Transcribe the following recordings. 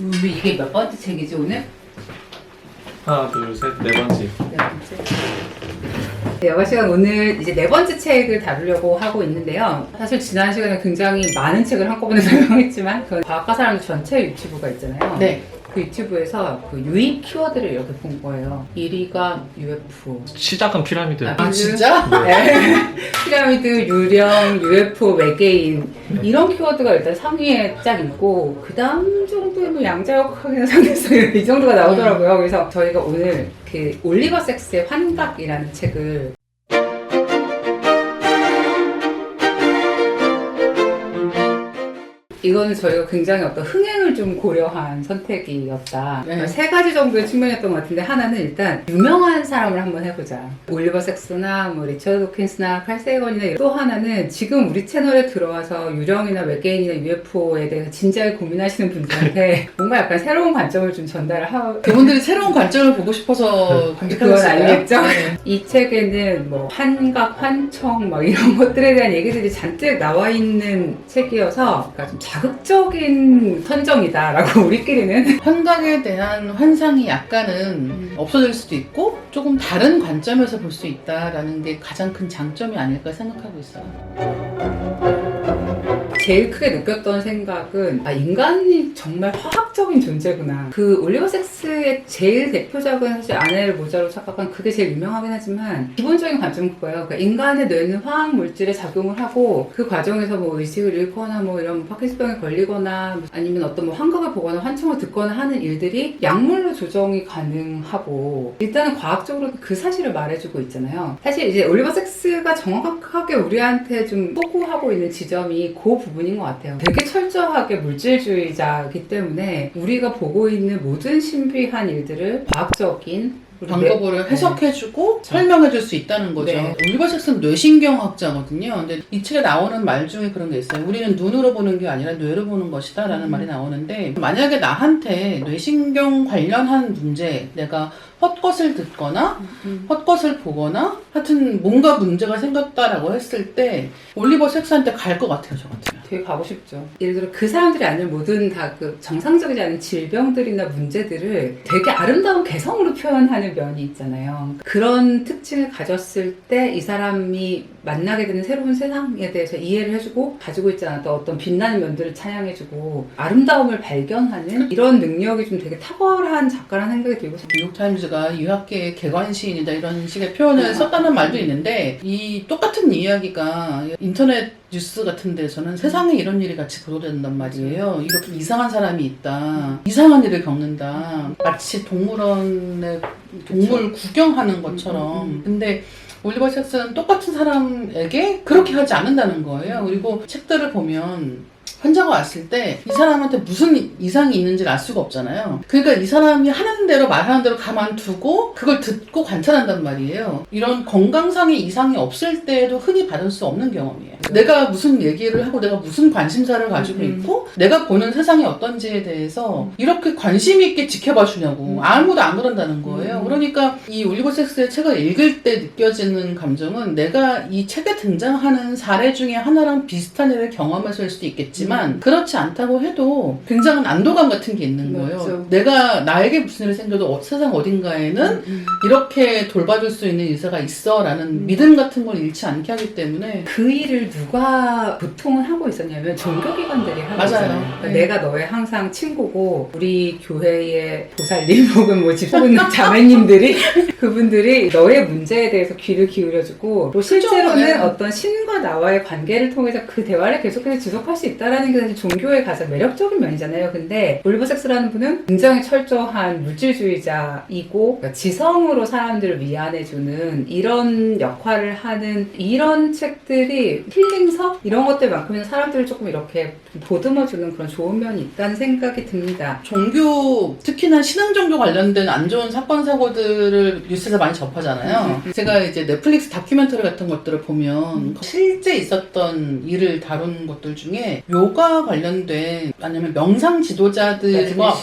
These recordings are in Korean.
우리 이게 몇 번째 책이지 오늘? 하나, 둘, 셋, 네 번째. 네 번째. 네, 여가 시간 오늘 이제 네 번째 책을 다루려고 하고 있는데요. 사실 지난 시간에 굉장히 많은 책을 한꺼번에 설명했지만 그 과학과 사람들 전체 유튜브가 있잖아요. 네. 그 유튜브에서 그 유입 키워드를 이렇게 본 거예요. 1위가 UFO. 시작은 피라미드. 아 진짜? 네. 피라미드, 유령, UFO, 외계인 이런 키워드가 일단 상위에 쫙 있고 그 다음 정도에 뭐 양자역학이나 상대성 이 정도가 나오더라고요. 그래서 저희가 오늘 그 올리버 섹스의 환각이라는 책을 이거는 저희가 굉장히 어떤 흥행을 좀 고려한 선택이었다. 네. 세 가지 정도의 측면이었던 것 같은데 하나는 일단 유명한 사람을 한번 해보자. 올리버 섹스나 뭐 리처드 도킨스나 칼 세이건이나 또 하나는 지금 우리 채널에 들어와서 유령이나 외계인이나 UFO에 대해서 진지하게 고민하시는 분들한테 뭔가 약간 새로운 관점을 좀 전달을 하고 그분들이 새로운 관점을 보고 싶어서 그건 검색하셨어요? 알겠죠? 네. 이 책에는 뭐 환각, 환청 막 이런 것들에 대한 얘기들이 잔뜩 나와 있는 책이어서 그러니까 좀 자극적인 선정이다라고 우리끼리는 환각에 대한 환상이 약간은 없어질 수도 있고 조금 다른 관점에서 볼 수 있다라는 게 가장 큰 장점이 아닐까 생각하고 있어요. 제일 크게 느꼈던 생각은 인간이 정말 화학적인 존재구나. 그 올리버 섹스의 제일 대표작은 사실 아내를 모자로 착각한 그게 제일 유명하긴 하지만 기본적인 관점은 그거예요. 그러니까 인간의 뇌는 화학 물질에 작용을 하고 그 과정에서 뭐 의식을 잃거나 뭐 이런 파킨슨병에 걸리거나 아니면 어떤 뭐 환각을 보거나 환청을 듣거나 하는 일들이 약물로 조정이 가능하고 일단은 과학적으로도 그 사실을 말해주고 있잖아요. 사실 이제 올리버 섹스가 정확하게 우리한테 좀 소구하고 있는 지점이 그 부분인 것 같아요. 되게 철저하게 물질주의자이기 때문에 우리가 보고 있는 모든 신비한 일들을 과학적인 방법으로 해석해주고 설명해줄 수 있다는 거죠. 네. 올리버 섹스는 뇌신경학자거든요. 근데 이 책에 나오는 말 중에 그런 게 있어요. 우리는 눈으로 보는 게 아니라 뇌로 보는 것이다 라는 말이 나오는데 만약에 나한테 뇌신경 관련한 문제 내가 헛것을 듣거나 헛것을 보거나 하여튼 뭔가 문제가 생겼다라고 했을 때 올리버 섹스한테 갈 것 같아요. 저 같으면. 되게 가고 싶죠. 예를 들어 그 사람들이 아닌 모든 다 그 정상적이지 않은 질병들이나 문제들을 되게 아름다운 개성으로 표현하는 면이 있잖아요. 그런 특징을 가졌을 때 이 사람이 만나게 되는 새로운 세상에 대해서 이해를 해주고 가지고 있지 않았던 어떤 빛나는 면들을 찬양해주고 아름다움을 발견하는 이런 능력이 좀 되게 탁월한 작가라는 생각이 들고 뉴욕타임즈가 유학계의 개관시인이다 이런 식의 표현을 썼다는 말도 있는데 이 똑같은 이야기가 인터넷 뉴스 같은 데서는 세상에 이런 일이 같이 보도된단 말이에요. 이렇게 이상한 사람이 있다. 이상한 일을 겪는다. 마치 동물원에 동물 구경하는 것처럼. 근데 올리버 섹스는 똑같은 사람에게 그렇게 하지 않는다는 거예요. 그리고 책들을 보면 환자가 왔을 때 이 사람한테 무슨 이상이 있는지를 알 수가 없잖아요. 그러니까 이 사람이 하는 대로 말하는 대로 가만두고 그걸 듣고 관찰한단 말이에요. 이런 건강상의 이상이 없을 때에도 흔히 받을 수 없는 경험이에요. 내가 무슨 얘기를 하고 내가 무슨 관심사를 가지고 있고 내가 보는 세상이 어떤지에 대해서 이렇게 관심 있게 지켜봐 주냐고 아무도 안 그런다는 거예요. 그러니까 이 올리버 섹스의 책을 읽을 때 느껴지는 감정은 내가 이 책에 등장하는 사례 중에 하나랑 비슷한 일을 경험했을 수도 있겠지만 그렇지 않다고 해도 굉장한 안도감 같은 게 있는 거예요. 맞죠. 내가 나에게 무슨 일이 생겨도 세상 어딘가에는 이렇게 돌봐줄 수 있는 의사가 있어 라는 믿음 같은 걸 잃지 않게 하기 때문에 그 일을 누가 보통은 하고 있었냐면 종교기관들이 하고 맞아요. 있어요. 그러니까 네. 내가 너의 항상 친구고 우리 교회의 보살님 혹은 뭐 집사분 자매님들이 그분들이 너의 문제에 대해서 귀를 기울여주고 또 실제로는 그죠, 네. 어떤 신과 나와의 관계를 통해서 그 대화를 계속해서 지속할 수 있다는 게 사실 종교의 가장 매력적인 면이잖아요. 근데 올리버 섹스라는 분은 굉장히 철저한 물질주의자이고 그러니까 지성으로 사람들을 위안해주는 이런 역할을 하는 이런 책들이 힐링서? 이런 것들만큼은 사람들을 조금 이렇게 보듬어주는 그런 좋은 면이 있다는 생각이 듭니다. 종교 특히나 신앙 종교 관련된 안 좋은 사건 사고들을 뉴스에서 많이 접하잖아요. 제가 이제 넷플릭스 다큐멘터리 같은 것들을 보면 실제 있었던 일을 다룬 것들 중에 요가 관련된 아니면 명상 지도자들과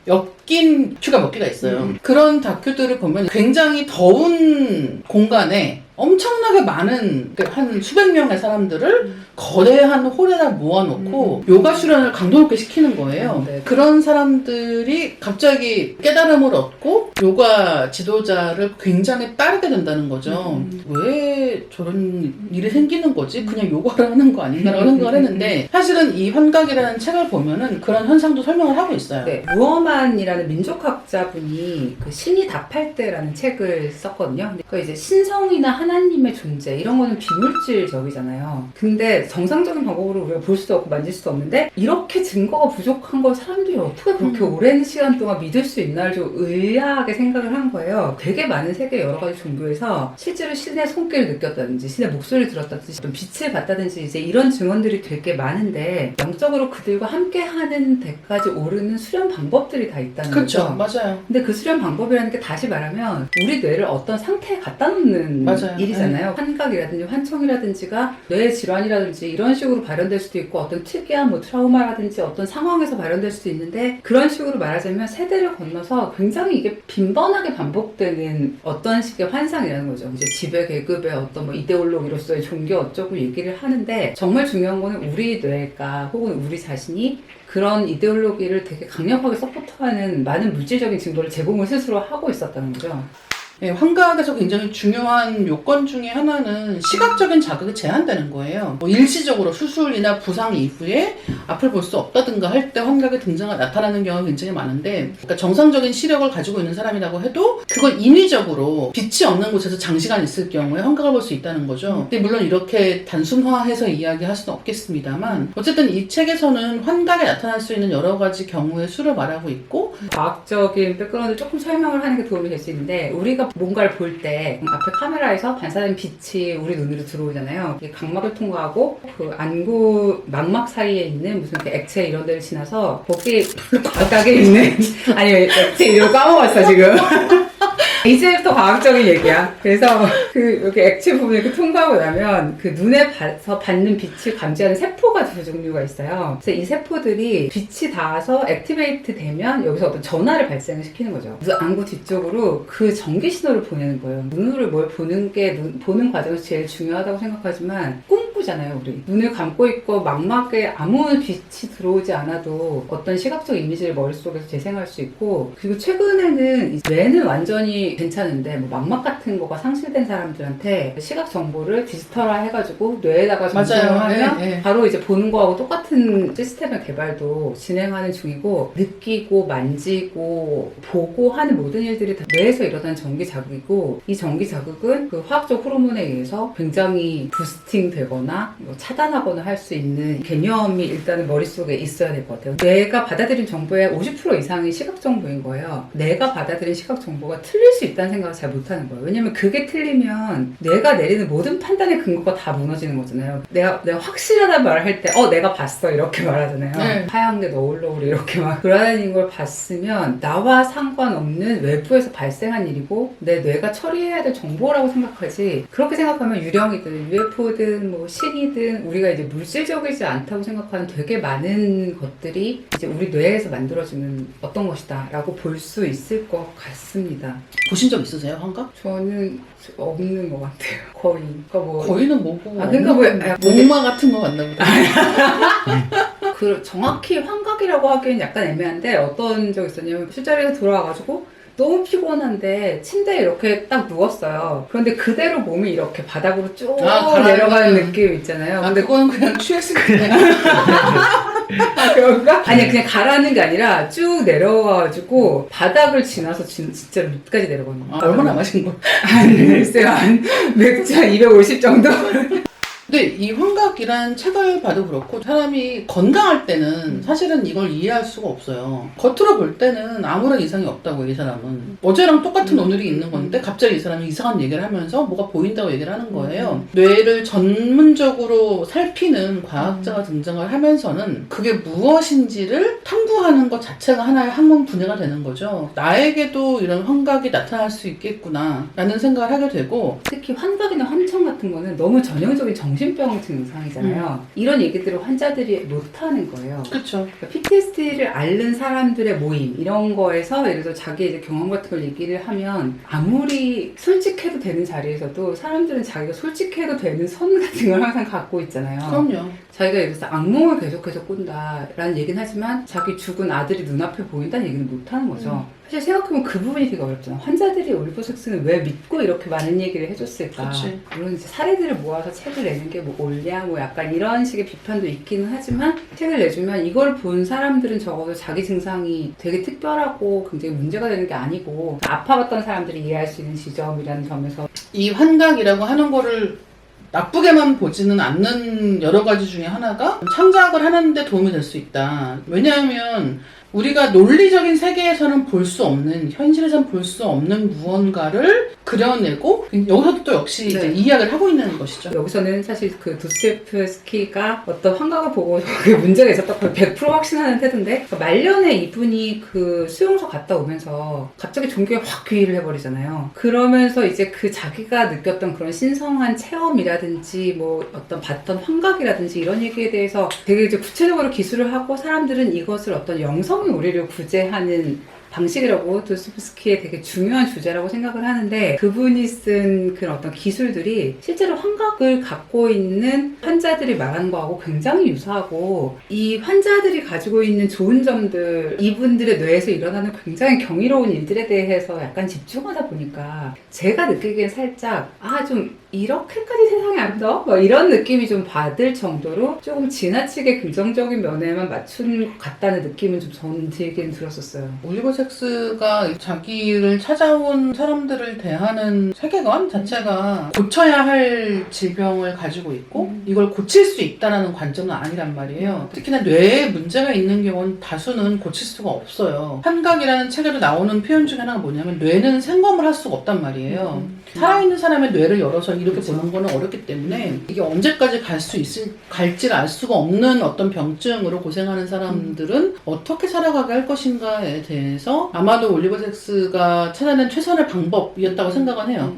엮인 큐가 몇 개가 있어요. 그런 다큐들을 보면 굉장히 더운 공간에 엄청나게 많은 한 수백 명의 사람들을 거대한 홀에다 모아놓고 요가 수련을 강도 높게 시키는 거예요. 네. 그런 사람들이 갑자기 깨달음을 얻고 요가 지도자를 굉장히 따르게 된다는 거죠. 왜 저런 일이 생기는 거지? 그냥 요가를 하는 거 아닌가라고 생각을 했는데 사실은 이 환각이라는 책을 보면은 그런 현상도 설명을 하고 있어요. 네, 무어만이라는 민족학자분이 그 신이 답할 때라는 책을 썼거든요. 그러니까 이제 신성이나 하나님의 존재 이런 거는 비물질적이잖아요. 근데 정상적인 방법으로 우리가 볼 수도 없고 만질 수도 없는데 이렇게 증거가 부족한 걸 사람들이 어떻게 그렇게 오랜 시간 동안 믿을 수 있나를 좀 의아하게 생각을 한 거예요. 되게 많은 세계 여러 가지 종교에서 실제로 신의 손길을 느꼈다든지 신의 목소리를 들었다든지 어떤 빛을 봤다든지 이제 이런 증언들이 되게 많은데 영적으로 그들과 함께하는 데까지 오르는 수련 방법들이 다 있다는 그렇죠. 거죠. 맞아요. 근데 그 수련 방법이라는 게 다시 말하면 우리 뇌를 어떤 상태에 갖다 놓는 맞아요. 일이잖아요. 환각이라든지 환청이라든지가 뇌 질환이라든지 이런 식으로 발현될 수도 있고 어떤 특이한 뭐 트라우마라든지 어떤 상황에서 발현될 수도 있는데 그런 식으로 말하자면 세대를 건너서 굉장히 이게 빈번하게 반복되는 어떤 식의 환상이라는 거죠. 이제 지배 계급의 어떤 뭐 이데올로기로서의 종교 어쩌고 얘기를 하는데 정말 중요한 거는 우리 뇌가 혹은 우리 자신이 그런 이데올로기를 되게 강력하게 서포트하는 많은 물질적인 증거를 제공을 스스로 하고 있었다는 거죠. 네, 환각에서 굉장히 중요한 요건 중에 하나는 시각적인 자극이 제한되는 거예요. 뭐 일시적으로 수술이나 부상 이후에 앞을 볼 수 없다든가 할 때 환각의 등장이 나타나는 경우가 굉장히 많은데 그러니까 정상적인 시력을 가지고 있는 사람이라고 해도 그걸 인위적으로 빛이 없는 곳에서 장시간 있을 경우에 환각을 볼 수 있다는 거죠. 근데 물론 이렇게 단순화해서 이야기할 수는 없겠습니다만 어쨌든 이 책에서는 환각에 나타날 수 있는 여러 가지 경우의 수를 말하고 있고 과학적인 백그라운드를 조금 설명을 하는 게 도움이 될 수 있는데 우리가 뭔가를 볼 때 앞에 카메라에서 반사된 빛이 우리 눈으로 들어오잖아요. 이게 각막을 통과하고 그 안구 망막 사이에 있는 무슨 그 액체 이런 데를 지나서 거기 바닥에 있는 아니 액체 이런 거 까먹었어 지금. 이제부터 과학적인 얘기야. 그래서 그 여기 액체 부분을 이렇게 통과하고 나면 그 눈에서 받는 빛을 감지하는 세포가 두 종류가 있어요. 그래서 이 세포들이 빛이 닿아서 액티베이트 되면 여기서 어떤 전하를 발생을 시키는 거죠. 그 안구 뒤쪽으로 그 전기 신호를 보내는 거예요. 눈으로 뭘 보는 게 보는 과정에서 제일 중요하다고 생각하지만 꿈꾸잖아요, 우리. 눈을 감고 있고 망막에 아무 빛이 들어오지 않아도 어떤 시각적 이미지를 머릿속에서 재생할 수 있고 그리고 최근에는 뇌는 완전히 괜찮은데 뭐 망막 같은 거가 상실된 사람들한테 시각 정보를 디지털화 해가지고 뇌에다가 전송을 하면 바로 이제 보는 거하고 똑같은 시스템의 개발도 진행하는 중이고 느끼고 만지고 보고 하는 모든 일들이 다 뇌에서 일어나는 전기 자극이고 이 전기 자극은 그 화학적 호르몬에 의해서 굉장히 부스팅 되거나 뭐 차단하거나 할 수 있는 개념이 일단은 머릿속에 있어야 될 것 같아요. 뇌가 받아들인 정보의 50% 이상이 시각 정보인 거예요. 내가 받아들인 시각 정보가 틀릴 수 있다는 생각을 잘 못하는 거예요. 왜냐면 그게 틀리면 뇌가 내리는 모든 판단의 근거가 다 무너지는 거잖아요. 내가 확실하다는 말을 할 때 내가 봤어 이렇게 말하잖아요. 네. 하얀 게 너울너울 이렇게 막 돌아다니는 걸 봤으면 나와 상관없는 외부에서 발생한 일이고 내 뇌가 처리해야 될 정보라고 생각하지. 그렇게 생각하면 유령이든 UFO든 뭐 신이든 우리가 이제 물질적이지 않다고 생각하는 되게 많은 것들이 이제 우리 뇌에서 만들어지는 어떤 것이다 라고 볼 수 있을 것 같습니다. 보신 적 있으세요, 환각? 저는 없는 것 같아요. 거의. 그러니까 뭐 거의는 뭐고? 그러니까 뭐 목마 같은 거 같나 보다. 그 정확히 환각이라고 하기엔 약간 애매한데 어떤 적 있었냐면 술자리에서 돌아와가지고 너무 피곤한데 침대에 이렇게 딱 누웠어요. 그런데 그대로 몸이 이렇게 바닥으로 쭉 내려가는 느낌 있잖아요. 근데 그건 그냥 취했을 때. 그런가? 아니 그냥 가라앉는 게 아니라 쭉 내려와가지고 바닥을 지나서 진짜 밑까지 내려가는 거예요. 얼마나 마신 거야? 글쎄요, 한 맥주 한 250 정도? 근데 이 환각이란 책을 봐도 그렇고 사람이 건강할 때는 사실은 이걸 이해할 수가 없어요. 겉으로 볼 때는 아무런 이상이 없다고 이 사람은. 어제랑 똑같은 오늘이 있는 건데 갑자기 이 사람이 이상한 얘기를 하면서 뭐가 보인다고 얘기를 하는 거예요. 뇌를 전문적으로 살피는 과학자가 등장을 하면서는 그게 무엇인지를 탐구하는 것 자체가 하나의 학문 분야가 되는 거죠. 나에게도 이런 환각이 나타날 수 있겠구나 라는 생각을 하게 되고 특히 환각이나 환청 같은 거는 너무 전형적인 정신 정신병 증상이잖아요. 이런 얘기들을 환자들이 못하는 거예요. 그렇죠. 그러니까 PTSD를 앓는 사람들의 모임 이런 거에서 예를 들어 자기 이제 경험 같은 걸 얘기를 하면 아무리 솔직해도 되는 자리에서도 사람들은 자기가 솔직해도 되는 선 같은 걸 항상 갖고 있잖아요. 그럼요. 자기가 예를 들어서 악몽을 계속해서 꾼다라는 얘기는 하지만 자기 죽은 아들이 눈앞에 보인다는 얘기는 못하는 거죠. 사실 생각해보면 그 부분이 되게 어렵잖아. 환자들이 올리버섹스는 왜 믿고 이렇게 많은 얘기를 해줬을까. 그치. 물론 이제 사례들을 모아서 책을 내는 게 뭐 옳냐 뭐 약간 이런 식의 비판도 있기는 하지만 책을 내주면 이걸 본 사람들은 적어도 자기 증상이 되게 특별하고 굉장히 문제가 되는 게 아니고 아파봤던 사람들이 이해할 수 있는 지점이라는 점에서 이 환각이라고 하는 거를 나쁘게만 보지는 않는 여러 가지 중에 하나가 창작을 하는데 도움이 될 수 있다. 왜냐하면 우리가 논리적인 세계에서는 볼 수 없는, 현실에서는 볼 수 없는 무언가를 그려내고 여기서도 또 역시 이제 이야기를 하고 있는 것이죠. 여기서는 사실 그 도스토옙스키가 어떤 환각을 보고 그게 문제가 있었다 거의 100% 확신하는 태도인데 말년에 이분이 그 수용소 갔다 오면서 갑자기 종교에 확 귀의를 해버리잖아요. 그러면서 이제 그 자기가 느꼈던 그런 신성한 체험이라든지 뭐 어떤 봤던 환각이라든지 이런 얘기에 대해서 되게 이제 구체적으로 기술을 하고 사람들은 이것을 어떤 영성의 우리를 구제하는 방식이라고 도스토옙스키의 되게 중요한 주제라고 생각을 하는데 그분이 쓴 그런 어떤 기술들이 실제로 환각을 갖고 있는 환자들이 말하는 거하고 굉장히 유사하고 이 환자들이 가지고 있는 좋은 점들 이분들의 뇌에서 일어나는 굉장히 경이로운 일들에 대해서 약간 집중하다 보니까 제가 느끼기엔 살짝 좀 이렇게까지 세상이 아름다워? 뭐 이런 느낌이 좀 받을 정도로 조금 지나치게 긍정적인 면에만 맞춘 것 같다는 느낌은 좀 저는 들긴 들었었어요. 올리버섹스가 자기를 찾아온 사람들을 대하는 세계관 자체가 고쳐야 할 질병을 가지고 있고 이걸 고칠 수 있다는 관점은 아니란 말이에요. 특히나 뇌에 문제가 있는 경우는 다수는 고칠 수가 없어요. 환각이라는 책에도 나오는 표현 중에 하나가 뭐냐면 뇌는 생검을 할 수가 없단 말이에요. 살아있는 사람의 뇌를 열어서 이렇게 보는 거는 어렵기 때문에 이게 언제까지 갈지를 알 수가 없는 어떤 병증으로 고생하는 사람들은 어떻게 살아가게 할 것인가에 대해서 아마도 올리버섹스가 찾아낸 최선의 방법이었다고 생각은 해요.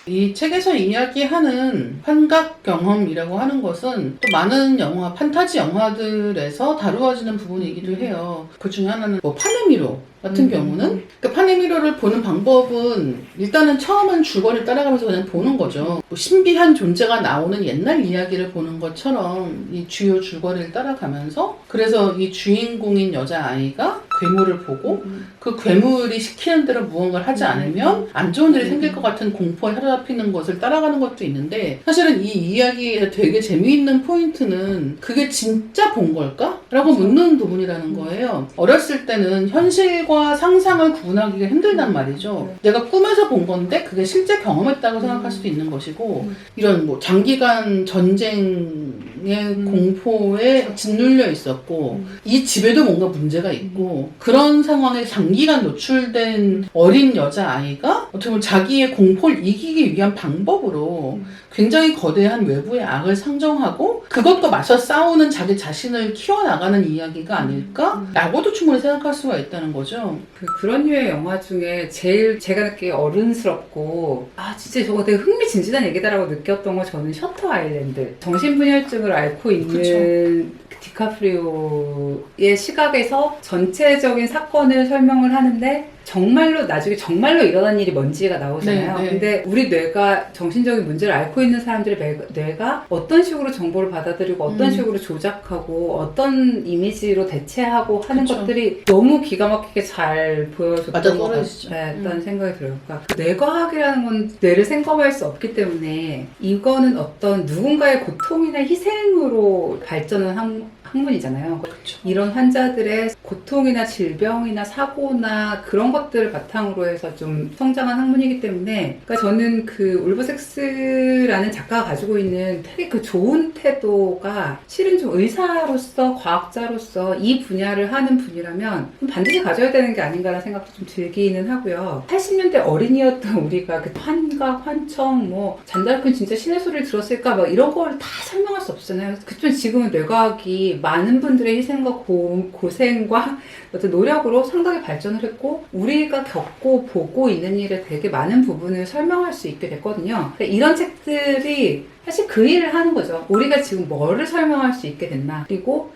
이 책에서 이야기하는 환각 경험이라고 하는 것은 또 많은 영화, 판타지 영화들에서 다루어지는 부분이기도 해요. 그 중에 하나는 뭐 파네미로 같은 경우는 그 파네미로를 보는 방법은 일단은 처음엔 줄거리를 따라가면서 그냥 보는 거죠. 뭐 신비한 존재가 나오는 옛날 이야기를 보는 것처럼 이 주요 줄거리를 따라가면서 그래서 이 주인공인 여자아이가 괴물을 보고 그 괴물이 시키는 대로 무언가를 하지 않으면 안 좋은 일이 생길 것 같은 공포에 사로잡히는 것을 따라가는 것도 있는데 사실은 이 이야기에 되게 재미있는 포인트는 그게 진짜 본 걸까? 라고 묻는 부분이라는 거예요. 어렸을 때는 현실과 상상을 구분하기가 힘들단 말이죠. 내가 꿈에서 본 건데 그게 실제 경험했다고 생각할 수도 있는 것이고 이런 뭐 장기간 전쟁의 공포에 짓눌려 있었고 이 집에도 뭔가 문제가 있고 그런 상황에 장기간 노출된 어린 여자아이가 어떻게 보면 자기의 공포를 이기기 위한 방법으로 굉장히 거대한 외부의 악을 상정하고 그것과 맞서 싸우는 자기 자신을 키워나가는 이야기가 아닐까라고도 충분히 생각할 수가 있다는 거죠. 그런 류의 영화 중에 제일 제가 느끼기에 어른스럽고 진짜 저거 되게 흥미진진한 얘기다라고 느꼈던 건 저는 셔터 아일랜드. 정신분열증을 앓고 있는 디카프리오의 시각에서 전체적인 사건을 설명을 하는데 정말로 나중에 정말로 일어난 일이 뭔지가 나오잖아요. 네. 근데 우리 뇌가 정신적인 문제를 앓고 있는 사람들의 뇌가 어떤 식으로 정보를 받아들이고 어떤 식으로 조작하고 어떤 이미지로 대체하고 하는 그쵸. 것들이 너무 기가 막히게 잘 보여줬던 것 떨어지죠. 같다는 생각이 들어요. 그러니까 뇌과학이라는 건 뇌를 생검할 수 없기 때문에 이거는 어떤 누군가의 고통이나 희생으로 발전한 학문이잖아요. 그렇죠. 이런 환자들의 고통이나 질병이나 사고나 그런 것들을 바탕으로 해서 좀 성장한 학문이기 때문에 그러니까 저는 그 올리버섹스라는 작가가 가지고 있는 되게 그 좋은 태도가 실은 좀 의사로서 과학자로서 이 분야를 하는 분이라면 반드시 가져야 되는 게 아닌가라는 생각도 좀 들기는 하고요. 80년대 어린이였던 우리가 그 환각, 환청, 뭐 잔달픈 진짜 신의 소리를 들었을까 막 이런 걸 다 설명할 수 없잖아요. 그치만 지금은 뇌과학이 책들이 많은 분들의 희생과 고생과 어떤 노력으로 상당히 발전을 했고 우리가 겪고 보고 있는 일에 되게 많은 부분을 설명할 수 있게 됐거든요. 그러니까 이런 책들이 사실 그 일을 하는 거죠. 우리가 지금 뭐를 설명할 수 있게 됐나, 그리고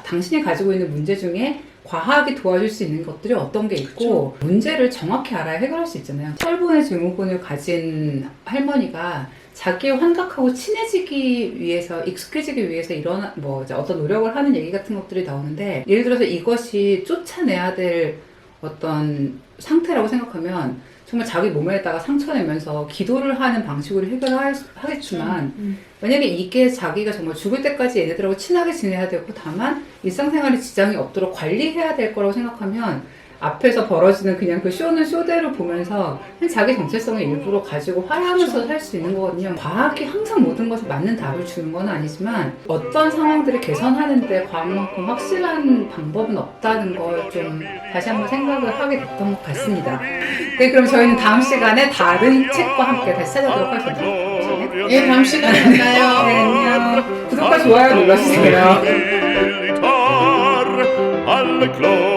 당신이 가지고 있는 문제 중에 과학이 도와줄 수 있는 것들이 어떤 게 있고, 그렇죠. 문제를 정확히 알아야 해결할 수 있잖아요. 철분의 증후군을 가진 할머니가 자기의 환각하고 친해지기 위해서, 익숙해지기 위해서 어떤 노력을 하는 얘기 같은 것들이 나오는데, 예를 들어서 이것이 쫓아내야 될 어떤 상태라고 생각하면 정말 자기 몸에다가 상처 내면서 기도를 하는 방식으로 하겠지만, 만약에 이게 자기가 정말 죽을 때까지 얘네들하고 친하게 지내야 되고 다만 일상생활에 지장이 없도록 관리해야 될 거라고 생각하면 앞에서 벌어지는 그냥 그 쇼는 쇼대로 보면서 그냥 자기 정체성을 일부러 가지고 활용하면서 살 수 있는 거거든요. 과학이 항상 모든 것에 맞는 답을 주는 건 아니지만 어떤 상황들을 개선하는데 과학만큼 확실한 방법은 없다는 걸 좀 다시 한번 생각을 하게 됐던 것 같습니다. 네, 그럼 저희는 다음 시간에 다른 책과 함께 다시 찾아뵙도록 하겠습니다. 예, 다음 시간에 만나요. 네, 안녕. 구독과 좋아요 눌러주세요. al